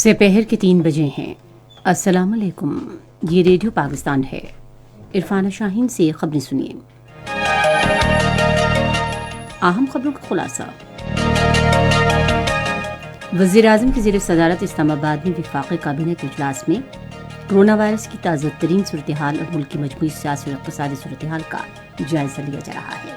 سپہر کے 3 بجے ہیں۔ السلام علیکم، یہ ریڈیو پاکستان ہے۔ عرفانہ شاہین سے خبریں سنیے۔ اہم خبروں کا خلاصہ۔ وزیر اعظم کی زیر صدارت اسلام آباد میں وفاقی کابینہ کے اجلاس میں کرونا وائرس کی تازہ ترین صورتحال اور ملک کی مجموعی سیاسی اور اقتصادی صورتحال کا جائزہ لیا جا رہا ہے۔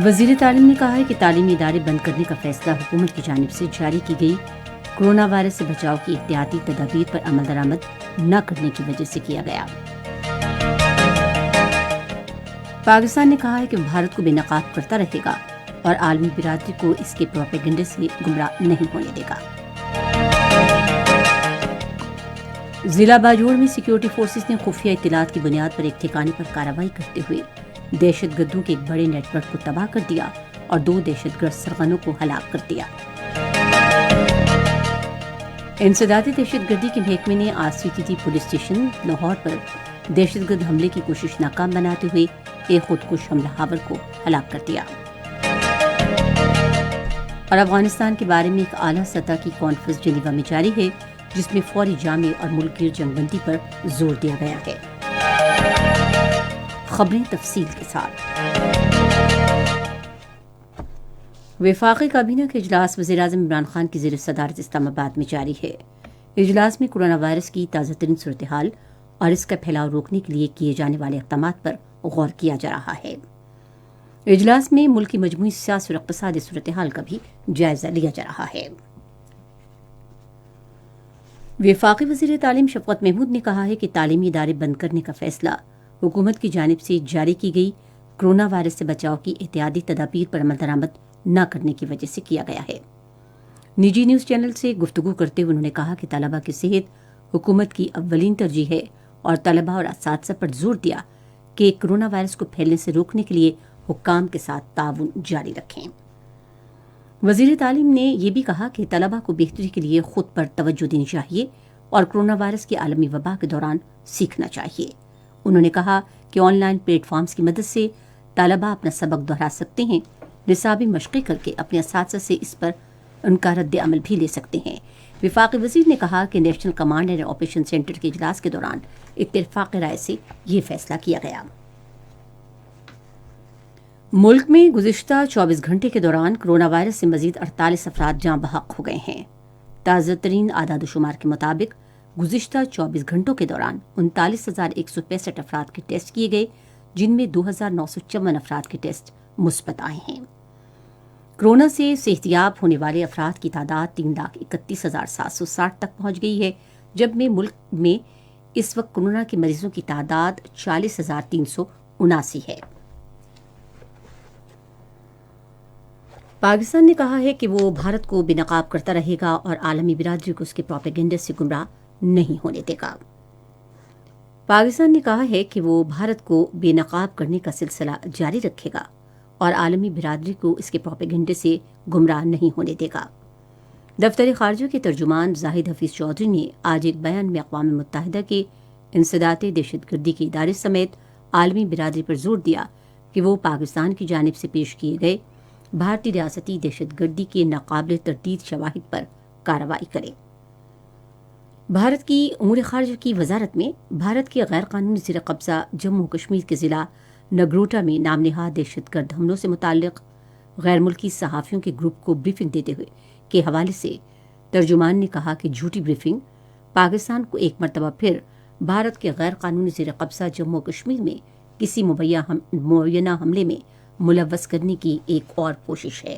وزیر تعلیم نے کہا ہے کہ تعلیمی ادارے بند کرنے کا فیصلہ حکومت کی جانب سے جاری کی گئی کرونا وائرس سے بچاؤ کی احتیاطی تدابیر پر عمل درآمد نہ کرنے کی وجہ سے کیا گیا۔ پاکستان نے کہا ہے کہ وہ بھارت کو بے نقاب کرتا رہے گا اور عالمی برادری کو اس کے پروپیگنڈے سے گمراہ نہیں ہونے دے گا۔ ضلع باجوڑ میں سیکیورٹی فورسز نے خفیہ اطلاعات کی بنیاد پر ایک ٹھکانے پر کارروائی کرتے ہوئے دہشت گردوں کے ایک بڑے نیٹ ورک کو تباہ کر دیا اور 2 دہشت گرد سرغنوں کو ہلاک کر دیا۔ انسدادی دہشت گردی کے محکمے نے آج CTT پولیس اسٹیشن لاہور پر دہشت گرد حملے کی کوشش ناکام بناتے ہوئے ایک خودکش حملہ آور کو ہلاک کر دیا۔ اور افغانستان کے بارے میں ایک اعلیٰ سطح کی کانفرنس جنیوا میں جاری ہے، جس میں فوری جامع اور ملک گیر جنگ بندی پر زور دیا گیا ہے۔ خبریں تفصیل کے ساتھ۔ وفاقی کابینہ کا اجلاس وزیر اعظم عمران خان کی زیر صدارت اسلام آباد میں جاری ہے۔ اجلاس میں کرونا وائرس کی تازہ ترین صورتحال اور اس کا پھیلاؤ روکنے کے لیے کیے جانے والے اقدامات پر غور کیا جا رہا ہے۔ اجلاس میں ملک کی مجموعی سیاسی اور اقتصادی صورتحال کا بھی جائزہ لیا جا رہا ہے۔ وفاقی وزیر تعلیم شفقت محمود نے کہا ہے کہ تعلیمی ادارے بند کرنے کا فیصلہ حکومت کی جانب سے جاری کی گئی کرونا وائرس سے بچاؤ کی احتیاطی تدابیر پر عمل درآمد نہ کرنے کی وجہ سے کیا گیا ہے۔ نجی نیوز چینل سے گفتگو کرتے ہوئے انہوں نے کہا کہ طلباء کی صحت حکومت کی اولین ترجیح ہے اور طلباء اور اساتذہ پر زور دیا کہ کرونا وائرس کو پھیلنے سے روکنے کے لیے حکام کے ساتھ تعاون جاری رکھیں۔ وزیر تعلیم نے یہ بھی کہا کہ طلباء کو بہتری کے لیے خود پر توجہ دینی چاہیے اور کرونا وائرس کی عالمی وبا کے دوران سیکھنا چاہیے۔ انہوں نے کہا کہ آن لائن پلیٹ فارمز کی مدد سے طلباء اپنا سبق دہرا سکتے ہیں، نصابی مشقیں کر کے اپنے اساتذہ سے اس پر ان کا رد عمل بھی لے سکتے ہیں۔ وفاقی وزیر نے کہا کہ national command and operation centre کے اجلاس کے دوران اتفاق رائے سے یہ فیصلہ کیا گیا۔ ملک میں گزشتہ 24 گھنٹے کے دوران کرونا وائرس سے مزید 48 افراد جاں بحق ہو گئے ہیں۔ تازہ ترین اعداد و شمار کے مطابق گزشتہ 24 گھنٹوں کے دوران 39,165 افراد کے ٹیسٹ کیے گئے، جن میں 2,954 افراد کے ٹیسٹ مثبت آئے ہیں۔ کرونا سے صحتیاب ہونے والے افراد کی تعداد 3,31,760 تک پہنچ گئی ہے، جبکہ ملک میں اس وقت کرونا کے مریضوں کی تعداد 40,379 ہے۔ پاکستان نے کہا ہے کہ وہ بھارت کو بے نقاب کرتا رہے گا اور عالمی برادری کو اس کے پروپیگنڈے سے گمراہ نہیں ہونے دے گا۔ پاکستان نے کہا ہے کہ وہ بھارت کو بے نقاب کرنے کا سلسلہ جاری رکھے گا اور عالمی برادری کو اس کے پروپیگنڈے سے گمراہ نہیں ہونے دے گا۔ دفتر خارجہ کے ترجمان زاہد حفیظ چودھری نے آج ایک بیان میں اقوام متحدہ کے انسداد دہشت گردی کے ادارے سمیت عالمی برادری پر زور دیا کہ وہ پاکستان کی جانب سے پیش کیے گئے بھارتی ریاستی دہشت گردی کے ناقابل تردید شواہد پر کارروائی کرے۔ بھارت کی امور خارجہ کی وزارت میں بھارت کے غیر قانونی زیر قبضہ جموں کشمیر کے ضلع نگروٹا میں نام نہاد دہشت گرد حملوں سے متعلق غیر ملکی صحافیوں کے گروپ کو بریفنگ دیتے ہوئے کے حوالے سے ترجمان نے کہا کہ جھوٹی بریفنگ پاکستان کو ایک مرتبہ پھر بھارت کے غیر قانونی زیر قبضہ جموں کشمیر میں کسی مبینہ حملے میں ملوث کرنے کی ایک اور کوشش ہے۔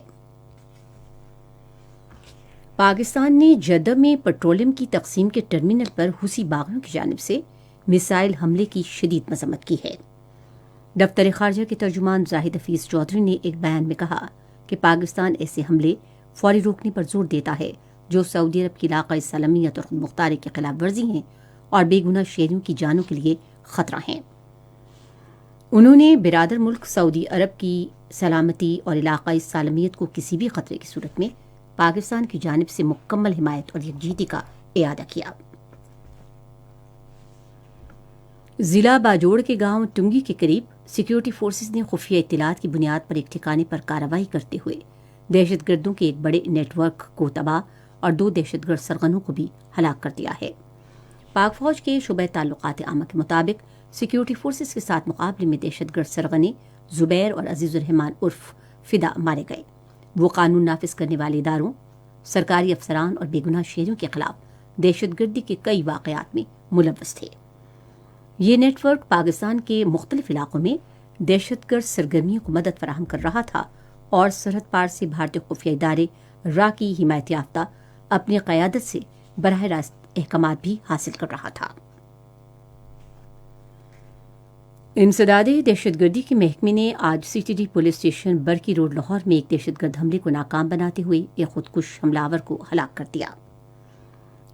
پاکستان نے جدہ میں پیٹرولیم کی تقسیم کے ٹرمینل پر حوثی باغیوں کی جانب سے میزائل حملے کی شدید مذمت کی ہے۔ دفتر خارجہ کے ترجمان زاہد حفیظ چودھری نے ایک بیان میں کہا کہ پاکستان ایسے حملے فوری روکنے پر زور دیتا ہے جو سعودی عرب کی علاقائی سالمیت اور خود مختاری کی خلاف ورزی ہیں اور بے گناہ شہریوں کی جانوں کے لیے خطرہ ہیں۔ انہوں نے برادر ملک سعودی عرب کی سلامتی اور علاقائی سالمیت کو کسی بھی خطرے کی صورت میں پاکستان کی جانب سے مکمل حمایت اور یکجہتی کا اعادہ کیا۔ ضلع باجوڑ کے گاؤں ٹنگی کے قریب سیکیورٹی فورسز نے خفیہ اطلاعات کی بنیاد پر ایک ٹھکانے پر کارروائی کرتے ہوئے دہشت گردوں کے ایک بڑے نیٹ ورک کو تباہ اور 2 دہشت گرد سرغنوں کو بھی ہلاک کر دیا ہے۔ پاک فوج کے شعبہ تعلقات عامہ کے مطابق سیکیورٹی فورسز کے ساتھ مقابلے میں دہشت گرد سرغنے زبیر اور عزیز الرحمان عرف فدا مارے گئے۔ وہ قانون نافذ کرنے والے اداروں، سرکاری افسران اور بے گناہ شہریوں کے خلاف دہشت گردی کے کئی واقعات میں ملوث تھے۔ یہ نیٹ ورک پاکستان کے مختلف علاقوں میں دہشت گرد سرگرمیوں کو مدد فراہم کر رہا تھا اور سرحد پار سے بھارتی خفیہ ادارے را کی حمایت یافتہ اپنی قیادت سے براہ راست احکامات بھی حاصل کر رہا تھا۔ انسداد دہشت گردی کے محکمے نے آج C T D police station Burki road Lahore میں ایک دہشت گرد حملے کو ناکام بناتے ہوئے ایک خودکش حملہ آور کو ہلاک کر دیا۔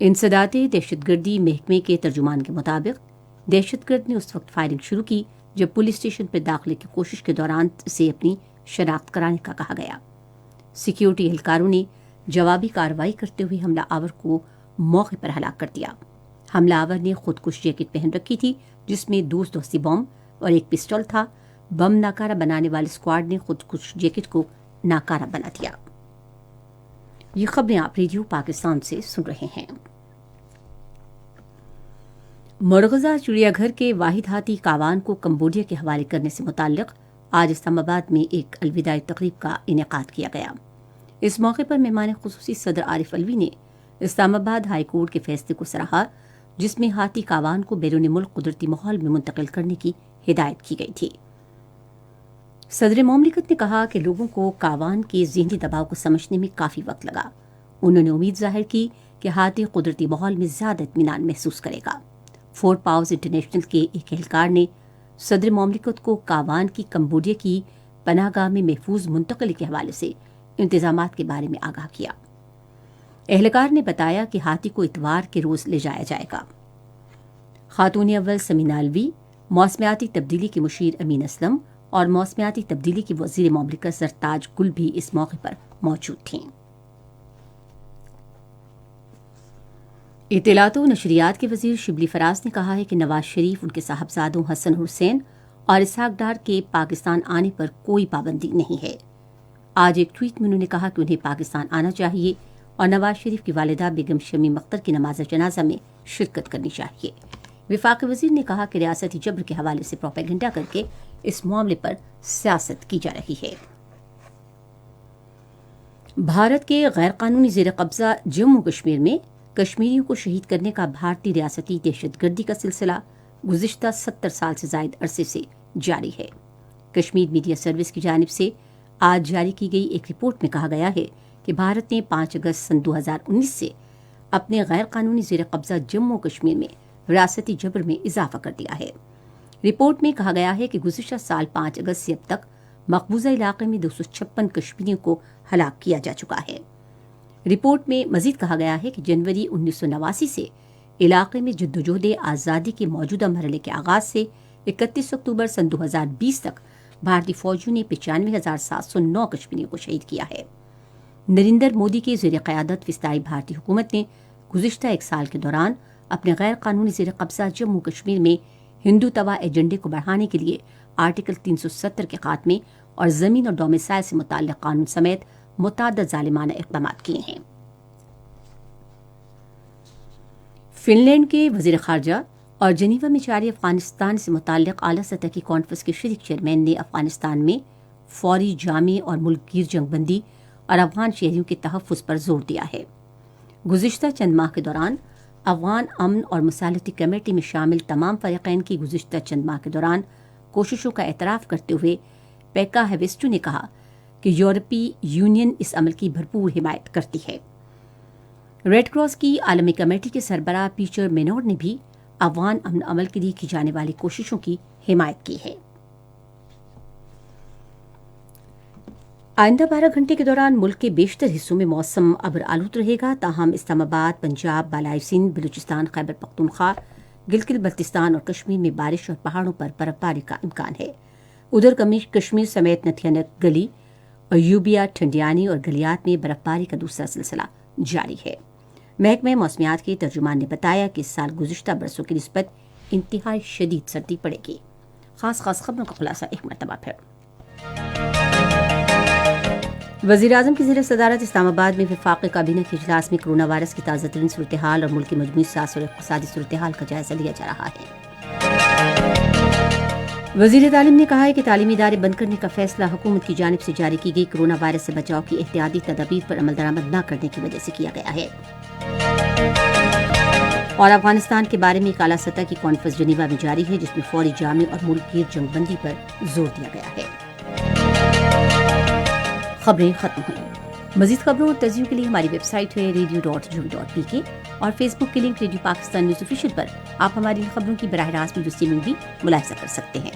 انسداد دہشت گردی محکمے کے ترجمان کے مطابق دہشت گرد نے اس وقت فائرنگ شروع کی جب پولیس اسٹیشن پر داخلے کی کوشش کے دوران اسے اپنی شناخت کرانے کا کہا گیا۔ سیکیورٹی اہلکاروں نے جوابی کارروائی کرتے ہوئے حملہ آور کو موقع پر ہلاک کر دیا۔ حملہ آور نے خودکش جیکٹ پہن رکھی تھی جس میں 2 دوستی بم اور ایک پسٹل تھا۔ بم ناکارہ بنانے والے اسکواڈ نے خودکش جیکٹ کو ناکارہ بنا دیا۔ یہ خبریں آپ ریڈیو پاکستان سے سن رہے ہیں۔ مرغزہ چڑیا گھر کے واحد ہاتھی کاوان کو کمبوڈیا کے حوالے کرنے سے متعلق آج اسلام آباد میں ایک الوداعی تقریب کا انعقاد کیا گیا۔ اس موقع پر مہمان خصوصی صدر عارف علوی نے اسلام آباد ہائی کورٹ کے فیصلے کو سراہا جس میں ہاتھی کاوان کو بیرون ملک قدرتی ماحول میں منتقل کرنے کی ہدایت کی گئی تھی۔ صدر مملکت نے کہا کہ لوگوں کو کاوان کے ذہنی دباؤ کو سمجھنے میں کافی وقت لگا۔ انہوں نے امید ظاہر کی کہ ہاتھی قدرتی ماحول میں زیادہ اطمینان محسوس کرے گا۔ فورٹ پاؤز انٹرنیشنل کے ایک اہلکار نے صدر مملکت کو کاوان کی کمبوڈیا کی پناہ گاہ میں محفوظ منتقلی کے حوالے سے انتظامات کے بارے میں آگاہ کیا۔ اہلکار نے بتایا کہ ہاتھی کو اتوار کے روز لے جایا جائے گا۔ خاتون اول سمینہ الوی، موسمیاتی تبدیلی کے مشیر امین اسلم اور موسمیاتی تبدیلی کی وزیر مملکت سرتاج گل بھی اس موقع پر موجود تھیں۔ اطلاعات و نشریات کے وزیر شبلی فراز نے کہا ہے کہ نواز شریف ان کے صاحبزادوں حسن حسین اور اسحاق ڈار کے پاکستان آنے پر کوئی پابندی نہیں ہے۔ آج ایک ٹویٹ میں انہوں نے کہا کہ انہیں پاکستان آنا چاہیے اور نواز شریف کی والدہ بیگم شمیم اختر کی نماز جنازہ میں شرکت کرنی چاہیے۔ وفاقی وزیر نے کہا کہ ریاستی جبر کے حوالے سے پروپیگنڈا کر کے اس معاملے پر سیاست کی جا رہی ہے۔ بھارت کے غیر قانونی زیر قبضہ جموں کشمیر میں کشمیریوں کو شہید کرنے کا بھارتی ریاستی دہشت گردی کا سلسلہ گزشتہ 70 سال سے زائد عرصے سے جاری ہے۔ کشمیر میڈیا سروس کی جانب سے آج جاری کی گئی ایک رپورٹ میں کہا گیا ہے کہ بھارت نے 5 اگست سن 2019 سے اپنے غیر قانونی زیر قبضہ جموں کشمیر میں ریاستی جبر میں اضافہ کر دیا ہے۔ رپورٹ میں کہا گیا ہے کہ گزشتہ سال 5 اگست سے اب تک مقبوضہ علاقے میں 256 کشمیریوں کو ہلاک کیا جا چکا ہے۔ رپورٹ میں مزید کہا گیا ہے کہ جنوری 1989 سے علاقے میں جدوجہد آزادی کے موجودہ مرحلے کے آغاز سے 31 اکتوبر سن 2020 تک بھارتی فوجیوں نے 95,709 کشمیریوں کو شہید کیا ہے۔ نریندر مودی کی زیر قیادت وسطائی بھارتی حکومت نے گزشتہ 1 سال کے دوران اپنے غیر قانونی زیر قبضہ جموں کشمیر میں ہندو توا ایجنڈے کو بڑھانے کے لیے آرٹیکل 370 کے خاتمے اور زمین اور ڈومیسائل سے متعلق قانون سمیت متعدد ظالمانہ اقدامات کیے ہیں۔ فن لینڈ کے وزیر خارجہ اور جنیوا میں جاری افغانستان سے متعلق اعلیٰ سطح کی کانفرنس کے شریک چیئرمین نے افغانستان میں فوری، جامع اور ملک گیر جنگ بندی اور افغان شہریوں کے تحفظ پر زور دیا ہے۔ گزشتہ چند ماہ کے دوران افغان امن اور مصالحتی کمیٹی میں شامل تمام فریقین کی گزشتہ چند ماہ کے دوران کوششوں کا اعتراف کرتے ہوئے پیکا ہیویسٹو نے کہا کہ یورپی یونین اس عمل کی بھرپور حمایت کرتی ہے۔ ریڈ کراس کی عالمی کمیٹی کے سربراہ پیٹر مینور نے بھی افغان امن عمل کے لیے کی جانے والی کوششوں کی حمایت کی ہے۔ آئندہ 12 گھنٹے کے دوران ملک کے بیشتر حصوں میں موسم ابر آلود رہے گا، تاہم اسلام آباد، پنجاب، بالائی سندھ، بلوچستان، خیبر پختونخوا، گلگت بلتستان اور کشمیر میں بارش اور پہاڑوں پر برف باری کا امکان ہے۔ ادھر کشمیر سمیت نتھیانک گلی، ایوبیا، ٹھنڈیانی اور گلیات میں برف باری کا دوسرا سلسلہ جاری ہے۔ محکمہ موسمیات کے ترجمان نے بتایا کہ اس سال گزشتہ برسوں کی نسبت انتہائی شدید سردی پڑے گی۔ خاص خبروں کا خلاصہ ایک مرتبہ پھر۔ وزیر اعظم کی زیر صدارت اسلام آباد میں وفاقی کابینہ کے اجلاس میں کرونا وائرس کی تازہ ترین صورتحال اور ملک کی مجموعی سیاسی اور اقتصادی صورتحال کا جائزہ لیا جا رہا ہے۔ وزیر تعلیم نے کہا ہے کہ تعلیمی ادارے بند کرنے کا فیصلہ حکومت کی جانب سے جاری کی گئی کرونا وائرس سے بچاؤ کی احتیاطی تدابیر پر عمل درآمد نہ کرنے کی وجہ سے کیا گیا ہے۔ اور افغانستان کے بارے میں ایک اعلیٰ سطح کی کانفرنس جنیوا میں جاری ہے، جس میں فوری جامع اور ملک گیر جنگ بندی پر زور دیا گیا ہے۔ خبریں ختم ہوئیں۔ مزید خبروں اور تجزیوں کے لیے ہماری ویب سائٹ ہے radio.jum.pk اور فیس بک کے link radio Pakistan news official پر آپ ہماری خبروں کی براہ راست ویڈیو اسٹریمنگ بھی ملاحظہ کر سکتے ہیں۔